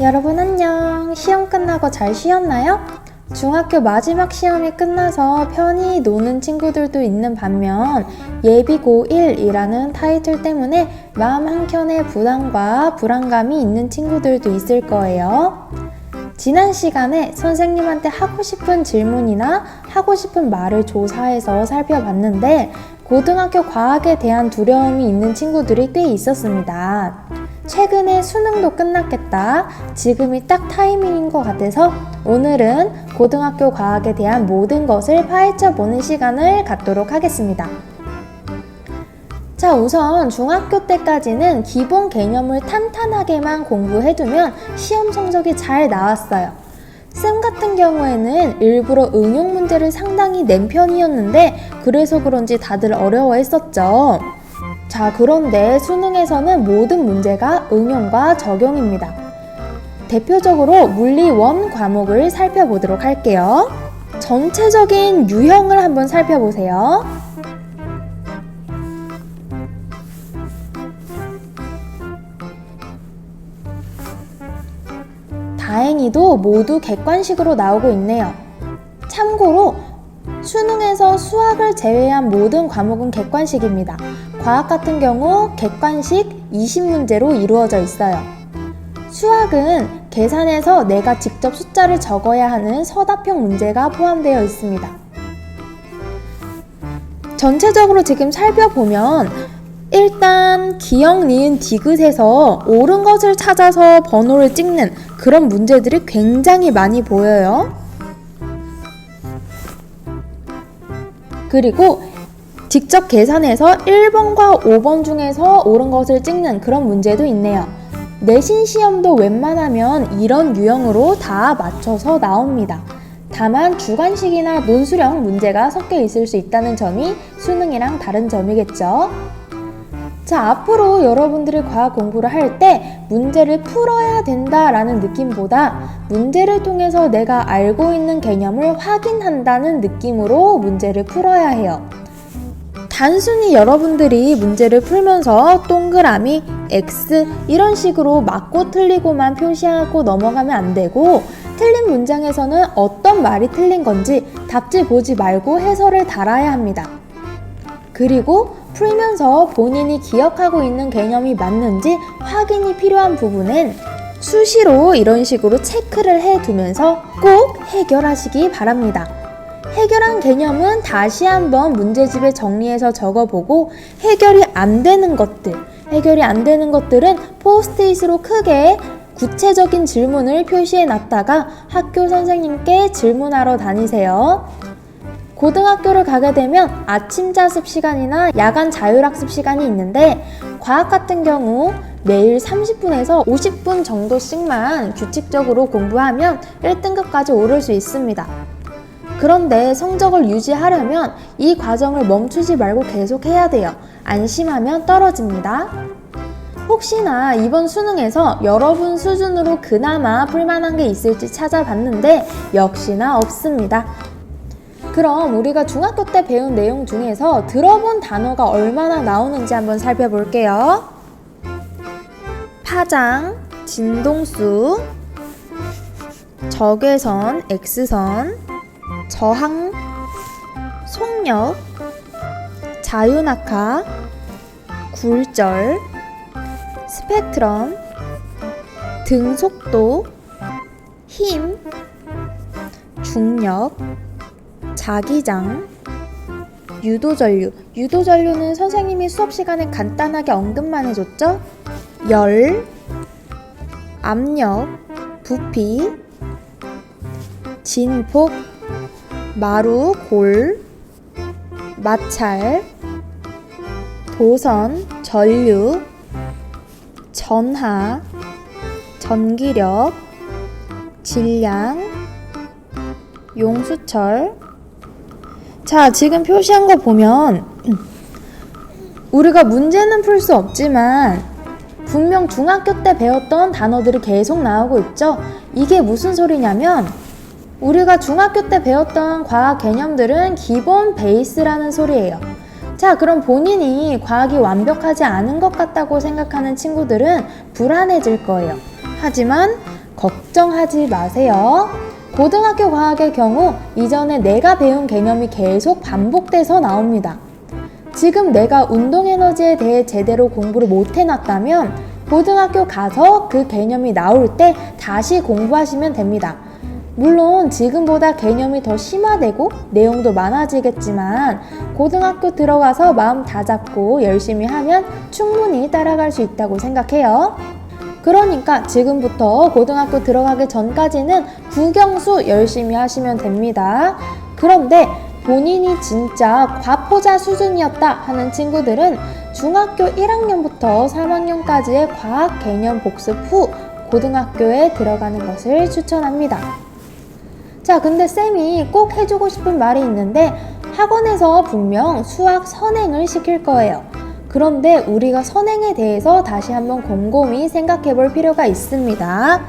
여러분 안녕. 시험 끝나고 잘 쉬었나요? 중학교 마지막 시험이 끝나서 편히 노는 친구들도 있는 반면 예비 고1이라는 타이틀 때문에 마음 한켠에 부담과 불안감이 있는 친구들도 있을 거예요. 지난 시간에 선생님한테 하고 싶은 질문이나 하고 싶은 말을 조사해서 살펴봤는데 고등학교 과학에 대한 두려움이 있는 친구들이 꽤 있었습니다. 최근에 수능도 끝났겠다. 지금이 딱 타이밍인 것 같아서 오늘은 고등학교 과학에 대한 모든 것을 파헤쳐보는 시간을 갖도록 하겠습니다. 자, 우선 중학교 때까지는 기본 개념을 탄탄하게만 공부해두면 시험 성적이 잘 나왔어요. 쌤 같은 경우에는 일부러 응용 문제를 상당히 낸 편이었는데 그래서 그런지 다들 어려워했었죠. 자, 그런데 수능에서는 모든 문제가 응용과 적용입니다. 대표적으로 물리 원 과목을 살펴보도록 할게요. 전체적인 유형을 한번 살펴보세요. 다행히도 모두 객관식으로 나오고 있네요. 참고로 수능에서 수학을 제외한 모든 과목은 객관식입니다. 과학 같은 경우 객관식 20문제로 이루어져 있어요. 수학은 계산해서 내가 직접 숫자를 적어야 하는 서답형 문제가 포함되어 있습니다. 전체적으로 지금 살펴보면 일단 기역, 니은, 디귿에서 옳은 것을 찾아서 번호를 찍는 그런 문제들이 굉장히 많이 보여요. 그리고 직접 계산해서 1번과 5번 중에서 옳은 것을 찍는 그런 문제도 있네요. 내신 시험도 웬만하면 이런 유형으로 다 맞춰서 나옵니다. 다만 주관식이나 논술형 문제가 섞여 있을 수 있다는 점이 수능이랑 다른 점이겠죠. 자, 앞으로 여러분들이 과학 공부를 할 때 문제를 풀어야 된다라는 느낌보다 문제를 통해서 내가 알고 있는 개념을 확인한다는 느낌으로 문제를 풀어야 해요. 단순히 여러분들이 문제를 풀면서 동그라미, X 이런 식으로 맞고 틀리고만 표시하고 넘어가면 안 되고 틀린 문장에서는 어떤 말이 틀린 건지 답지 보지 말고 해설을 달아야 합니다. 그리고 풀면서 본인이 기억하고 있는 개념이 맞는지 확인이 필요한 부분은 수시로 이런 식으로 체크를 해두면서 꼭 해결하시기 바랍니다. 해결한 개념은 다시 한번 문제집에 정리해서 적어보고 해결이 안 되는 것들은 포스트잇으로 크게 구체적인 질문을 표시해 놨다가 학교 선생님께 질문하러 다니세요. 고등학교를 가게 되면 아침 자습 시간이나 야간 자율학습 시간이 있는데 과학 같은 경우 매일 30분에서 50분 정도씩만 규칙적으로 공부하면 1등급까지 오를 수 있습니다. 그런데 성적을 유지하려면 이 과정을 멈추지 말고 계속 해야 돼요. 안심하면 떨어집니다. 혹시나 이번 수능에서 여러분 수준으로 그나마 풀만한 게 있을지 찾아봤는데 역시나 없습니다. 그럼 우리가 중학교 때 배운 내용 중에서 들어본 단어가 얼마나 나오는지 한번 살펴볼게요. 파장, 진동수, 적외선, X선, 저항, 속력, 자유낙하, 굴절, 스펙트럼, 등속도, 힘, 중력, 자기장, 유도전류. 유도전류는 선생님이 수업 시간에 간단하게 언급만 해줬죠? 열, 압력, 부피, 진폭, 마루, 골, 마찰, 도선, 전류, 전하, 전기력, 질량, 용수철. 자, 지금 표시한 거 보면 우리가 문제는 풀 수 없지만 분명 중학교 때 배웠던 단어들이 계속 나오고 있죠. 이게 무슨 소리냐면 우리가 중학교 때 배웠던 과학 개념들은 기본 베이스라는 소리예요. 자, 그럼 본인이 과학이 완벽하지 않은 것 같다고 생각하는 친구들은 불안해질 거예요. 하지만 걱정하지 마세요. 고등학교 과학의 경우 이전에 내가 배운 개념이 계속 반복돼서 나옵니다. 지금 내가 운동에너지에 대해 제대로 공부를 못 해놨다면 고등학교 가서 그 개념이 나올 때 다시 공부하시면 됩니다. 물론 지금보다 개념이 더 심화되고 내용도 많아지겠지만 고등학교 들어가서 마음 다잡고 열심히 하면 충분히 따라갈 수 있다고 생각해요. 그러니까 지금부터 고등학교 들어가기 전까지는 국영수 열심히 하시면 됩니다. 그런데 본인이 진짜 과포자 수준이었다 하는 친구들은 중학교 1학년부터 3학년까지의 과학 개념 복습 후 고등학교에 들어가는 것을 추천합니다. 자, 근데 쌤이 꼭 해주고 싶은 말이 있는데 학원에서 분명 수학 선행을 시킬 거예요. 그런데 우리가 선행에 대해서 다시 한번 곰곰이 생각해 볼 필요가 있습니다.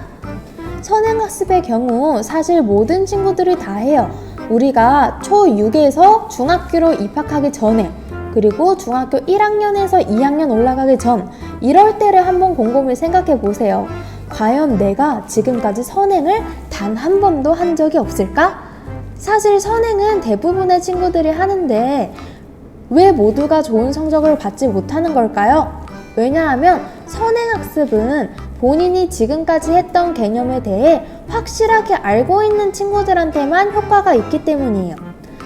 선행학습의 경우 사실 모든 친구들이 다 해요. 우리가 초6에서 중학교로 입학하기 전에 그리고 중학교 1학년에서 2학년 올라가기 전 이럴 때를 한번 곰곰이 생각해 보세요. 과연 내가 지금까지 선행을 단 한 번도 한 적이 없을까? 사실 선행은 대부분의 친구들이 하는데 왜 모두가 좋은 성적을 받지 못하는 걸까요? 왜냐하면 선행학습은 본인이 지금까지 했던 개념에 대해 확실하게 알고 있는 친구들한테만 효과가 있기 때문이에요.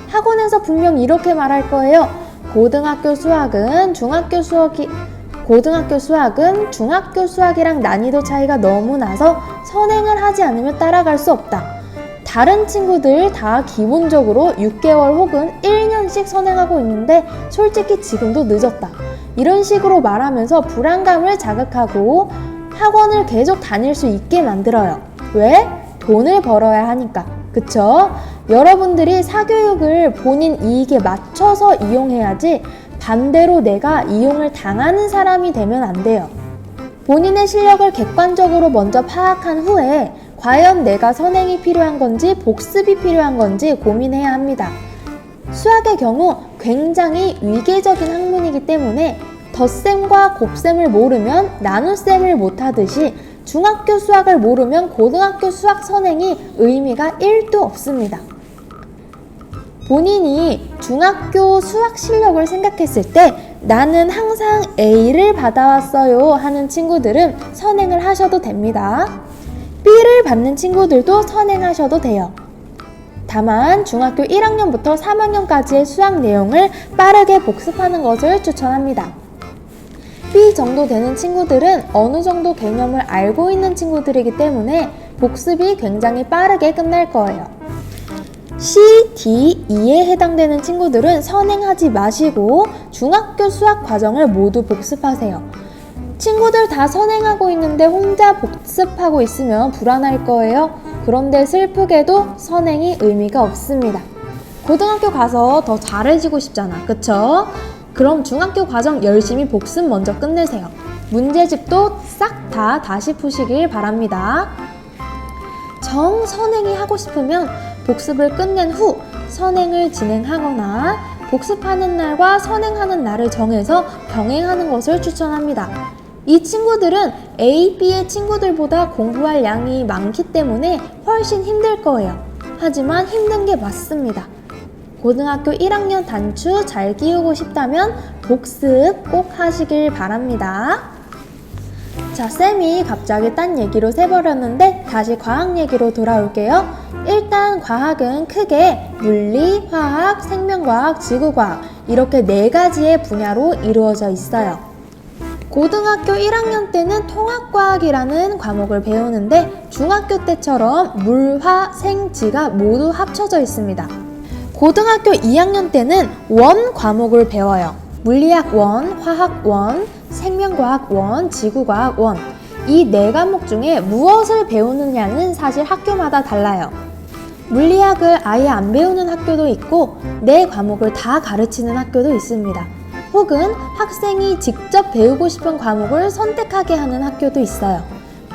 학원에서 분명 이렇게 말할 거예요. 고등학교 수학은 중학교 수학이랑 난이도 차이가 너무 나서 선행을 하지 않으면 따라갈 수 없다. 다른 친구들 다 기본적으로 6개월 혹은 1년씩 선행하고 있는데 솔직히 지금도 늦었다. 이런 식으로 말하면서 불안감을 자극하고 학원을 계속 다닐 수 있게 만들어요. 왜? 돈을 벌어야 하니까. 그쵸? 여러분들이 사교육을 본인 이익에 맞춰서 이용해야지 반대로 내가 이용을 당하는 사람이 되면 안 돼요. 본인의 실력을 객관적으로 먼저 파악한 후에 과연 내가 선행이 필요한 건지 복습이 필요한 건지 고민해야 합니다. 수학의 경우 굉장히 위계적인 학문이기 때문에 덧셈과 곱셈을 모르면 나눗셈을 못하듯이 중학교 수학을 모르면 고등학교 수학 선행이 의미가 1도 없습니다. 본인이 중학교 수학 실력을 생각했을 때 나는 항상 A를 받아왔어요 하는 친구들은 선행을 하셔도 됩니다. B를 받는 친구들도 선행하셔도 돼요. 다만 중학교 1학년부터 3학년까지의 수학 내용을 빠르게 복습하는 것을 추천합니다. B 정도 되는 친구들은 어느 정도 개념을 알고 있는 친구들이기 때문에 복습이 굉장히 빠르게 끝날 거예요. C, D, E에 해당되는 친구들은 선행하지 마시고 중학교 수학 과정을 모두 복습하세요. 친구들 다 선행하고 있는데 혼자 복습하고 있으면 불안할 거예요. 그런데 슬프게도 선행이 의미가 없습니다. 고등학교 가서 더 잘해지고 싶잖아. 그쵸? 그럼 중학교 과정 열심히 복습 먼저 끝내세요. 문제집도 싹 다 다시 푸시길 바랍니다. 정 선행이 하고 싶으면 복습을 끝낸 후 선행을 진행하거나 복습하는 날과 선행하는 날을 정해서 병행하는 것을 추천합니다. 이 친구들은 A, B의 친구들보다 공부할 양이 많기 때문에 훨씬 힘들 거예요. 하지만 힘든 게 맞습니다. 고등학교 1학년 단추 잘 끼우고 싶다면 복습 꼭 하시길 바랍니다. 자, 쌤이 갑자기 딴 얘기로 새버렸는데 다시 과학 얘기로 돌아올게요. 일단 과학은 크게 물리, 화학, 생명과학, 지구과학 이렇게 4가지의 분야로 이루어져 있어요. 고등학교 1학년 때는 통합과학이라는 과목을 배우는데 중학교 때처럼 물, 화, 생, 지가 모두 합쳐져 있습니다. 고등학교 2학년 때는 원 과목을 배워요. 물리학 원, 화학 원, 생명과학 원, 지구과학 원. 이 4과목 중에 무엇을 배우느냐는 사실 학교마다 달라요. 물리학을 아예 안 배우는 학교도 있고 4과목을 다 가르치는 학교도 있습니다. 혹은 학생이 직접 배우고 싶은 과목을 선택하게 하는 학교도 있어요.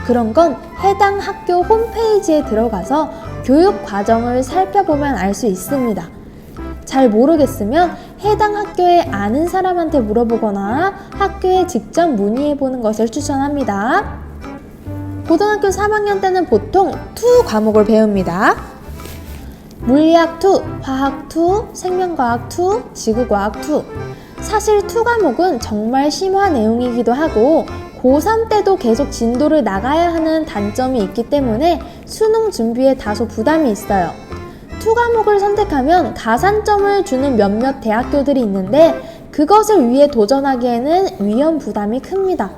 그런 건 해당 학교 홈페이지에 들어가서 교육 과정을 살펴보면 알 수 있습니다. 잘 모르겠으면 해당 학교에 아는 사람한테 물어보거나 학교에 직접 문의해보는 것을 추천합니다. 고등학교 3학년 때는 보통 2 과목을 배웁니다. 물리학 2, 화학 2, 생명과학 2, 지구과학 2. 사실 2 과목은 정말 심화 내용이기도 하고 고3 때도 계속 진도를 나가야 하는 단점이 있기 때문에 수능 준비에 다소 부담이 있어요. 2 과목을 선택하면 가산점을 주는 몇몇 대학교들이 있는데 그것을 위해 도전하기에는 위험 부담이 큽니다.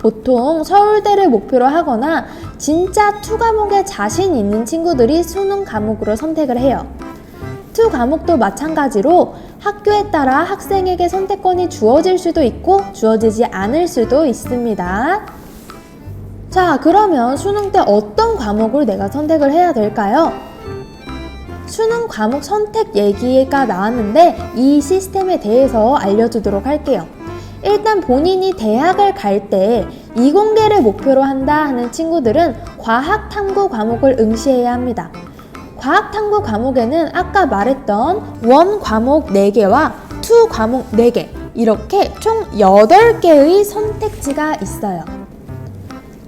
보통 서울대를 목표로 하거나 진짜 2 과목에 자신 있는 친구들이 수능 과목으로 선택을 해요. 2 과목도 마찬가지로 학교에 따라 학생에게 선택권이 주어질 수도 있고 주어지지 않을 수도 있습니다. 자, 그러면 수능 때 어떤 과목을 내가 선택을 해야 될까요? 수능 과목 선택 얘기가 나왔는데 이 시스템에 대해서 알려주도록 할게요. 일단 본인이 대학을 갈 때 이공계를 목표로 한다 하는 친구들은 과학탐구 과목을 응시해야 합니다. 과학탐구 과목에는 아까 말했던 1 과목 4개와 2 과목 4개 이렇게 총 8개의 선택지가 있어요.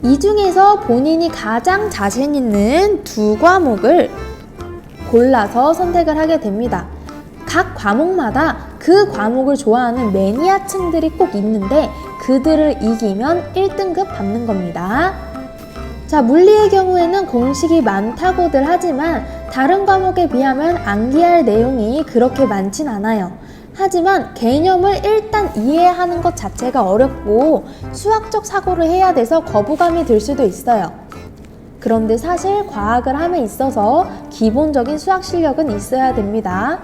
이 중에서 본인이 가장 자신 있는 2 과목을 골라서 선택을 하게 됩니다. 각 과목마다 그 과목을 좋아하는 매니아층들이 꼭 있는데 그들을 이기면 1등급 받는 겁니다. 자, 물리의 경우에는 공식이 많다고들 하지만 다른 과목에 비하면 암기할 내용이 그렇게 많진 않아요. 하지만 개념을 일단 이해하는 것 자체가 어렵고 수학적 사고를 해야 돼서 거부감이 들 수도 있어요. 그런데 사실 과학을 함에 있어서 기본적인 수학 실력은 있어야 됩니다.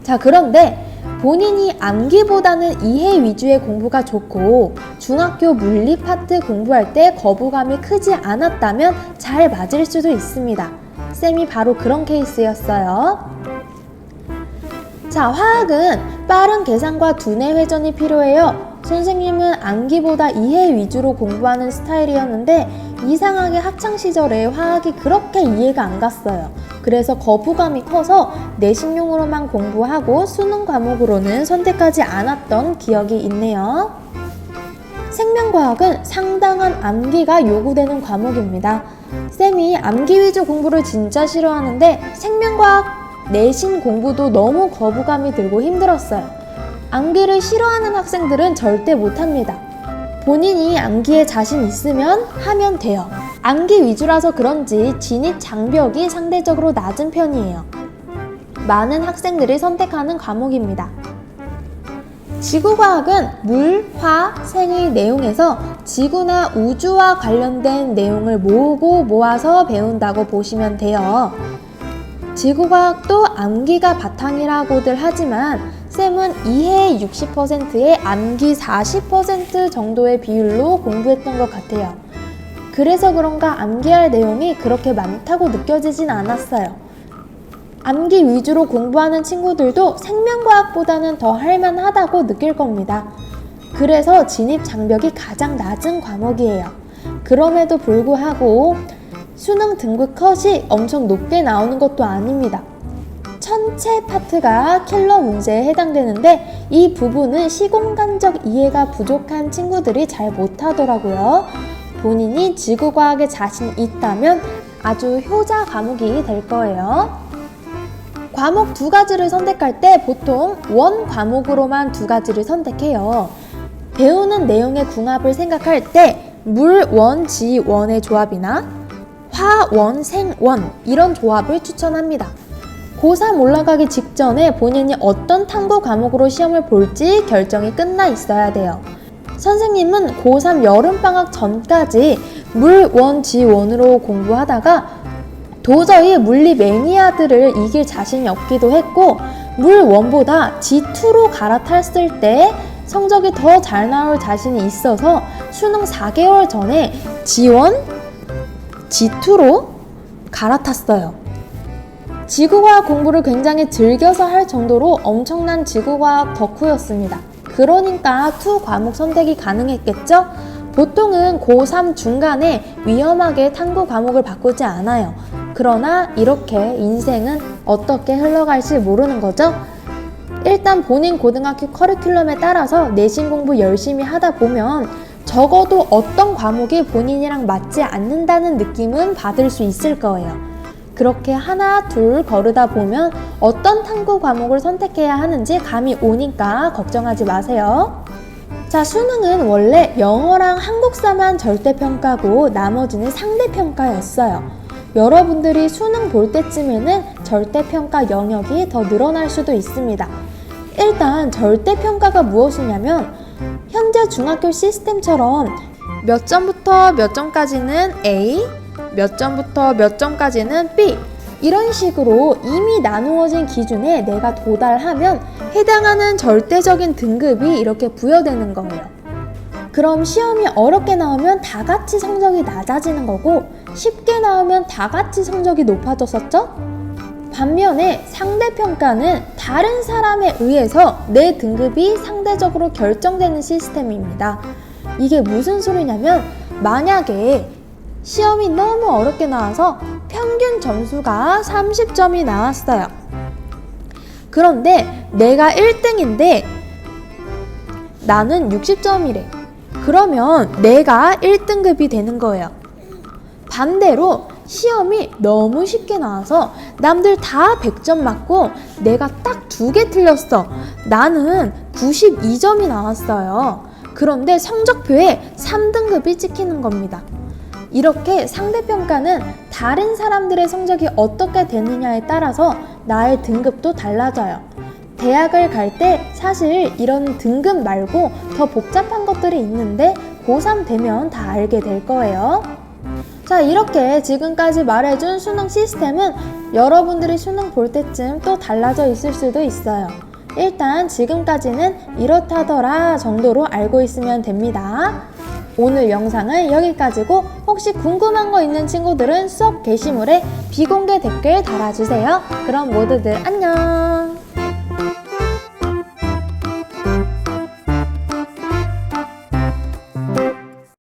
자, 그런데 본인이 암기보다는 이해 위주의 공부가 좋고 중학교 물리 파트 공부할 때 거부감이 크지 않았다면 잘 맞을 수도 있습니다. 쌤이 바로 그런 케이스였어요. 자, 화학은 빠른 계산과 두뇌 회전이 필요해요. 선생님은 암기보다 이해 위주로 공부하는 스타일이었는데 이상하게 학창시절에 화학이 그렇게 이해가 안 갔어요. 그래서 거부감이 커서 내신용으로만 공부하고 수능 과목으로는 선택하지 않았던 기억이 있네요. 생명과학은 상당한 암기가 요구되는 과목입니다. 쌤이 암기 위주 공부를 진짜 싫어하는데 생명과학 내신 공부도 너무 거부감이 들고 힘들었어요. 암기를 싫어하는 학생들은 절대 못합니다. 본인이 암기에 자신 있으면 하면 돼요. 암기 위주라서 그런지 진입 장벽이 상대적으로 낮은 편이에요. 많은 학생들이 선택하는 과목입니다. 지구과학은 물, 화, 생의 내용에서 지구나 우주와 관련된 내용을 모아서 배운다고 보시면 돼요. 지구과학도 암기가 바탕이라고들 하지만 쌤은 이해 60%에 암기 40% 정도의 비율로 공부했던 것 같아요. 그래서 그런가 암기할 내용이 그렇게 많다고 느껴지진 않았어요. 암기 위주로 공부하는 친구들도 생명과학보다는 더 할만하다고 느낄 겁니다. 그래서 진입 장벽이 가장 낮은 과목이에요. 그럼에도 불구하고 수능 등급 컷이 엄청 높게 나오는 것도 아닙니다. 천체 파트가 킬러 문제에 해당되는데 이 부분은 시공간적 이해가 부족한 친구들이 잘 못하더라고요. 본인이 지구과학에 자신 있다면 아주 효자 과목이 될 거예요. 과목 2가지를 선택할 때 보통 1 과목으로만 2가지를 선택해요. 배우는 내용의 궁합을 생각할 때 물 1, 지 1의 조합이나 화 1, 생 1 이런 조합을 추천합니다. 고3 올라가기 직전에 본인이 어떤 탐구 과목으로 시험을 볼지 결정이 끝나 있어야 돼요. 선생님은 고3 여름방학 전까지 물 1, 지 1으로 공부하다가 도저히 물리 매니아들을 이길 자신이 없기도 했고 물 1보다 지2로 갈아탔을 때 성적이 더 잘 나올 자신이 있어서 수능 4개월 전에 지1, 지2로 갈아탔어요. 지구과학 공부를 굉장히 즐겨서 할 정도로 엄청난 지구과학 덕후였습니다. 그러니까 2 과목 선택이 가능했겠죠? 보통은 고3 중간에 위험하게 탐구 과목을 바꾸지 않아요. 그러나 이렇게 인생은 어떻게 흘러갈지 모르는 거죠? 일단 본인 고등학교 커리큘럼에 따라서 내신 공부 열심히 하다 보면 적어도 어떤 과목이 본인이랑 맞지 않는다는 느낌은 받을 수 있을 거예요. 그렇게 하나 둘 거르다 보면 어떤 탐구 과목을 선택해야 하는지 감이 오니까 걱정하지 마세요. 자, 수능은 원래 영어랑 한국사만 절대평가고 나머지는 상대평가였어요. 여러분들이 수능 볼 때쯤에는 절대평가 영역이 더 늘어날 수도 있습니다. 일단 절대평가가 무엇이냐면 현재 중학교 시스템처럼 몇 점부터 몇 점까지는 A, 몇 점부터 몇 점까지는 B, 이런 식으로 이미 나누어진 기준에 내가 도달하면 해당하는 절대적인 등급이 이렇게 부여되는 거예요. 그럼 시험이 어렵게 나오면 다 같이 성적이 낮아지는 거고 쉽게 나오면 다 같이 성적이 높아졌었죠? 반면에 상대평가는 다른 사람에 의해서 내 등급이 상대적으로 결정되는 시스템입니다. 이게 무슨 소리냐면 만약에 시험이 너무 어렵게 나와서 평균 점수가 30점이 나왔어요. 그런데 내가 1등인데 나는 60점이래. 그러면 내가 1등급이 되는 거예요. 반대로 시험이 너무 쉽게 나와서 남들 다 100점 맞고 내가 딱 2개 틀렸어. 나는 92점이 나왔어요. 그런데 성적표에 3등급이 찍히는 겁니다. 이렇게 상대평가는 다른 사람들의 성적이 어떻게 되느냐에 따라서 나의 등급도 달라져요. 대학을 갈 때 사실 이런 등급 말고 더 복잡한 것들이 있는데 고3 되면 다 알게 될 거예요. 자, 이렇게 지금까지 말해준 수능 시스템은 여러분들이 수능 볼 때쯤 또 달라져 있을 수도 있어요. 일단 지금까지는 이렇다더라 정도로 알고 있으면 됩니다. 오늘 영상은 여기까지고 혹시 궁금한 거 있는 친구들은 수업 게시물에 비공개 댓글 달아주세요. 그럼 모두들 안녕!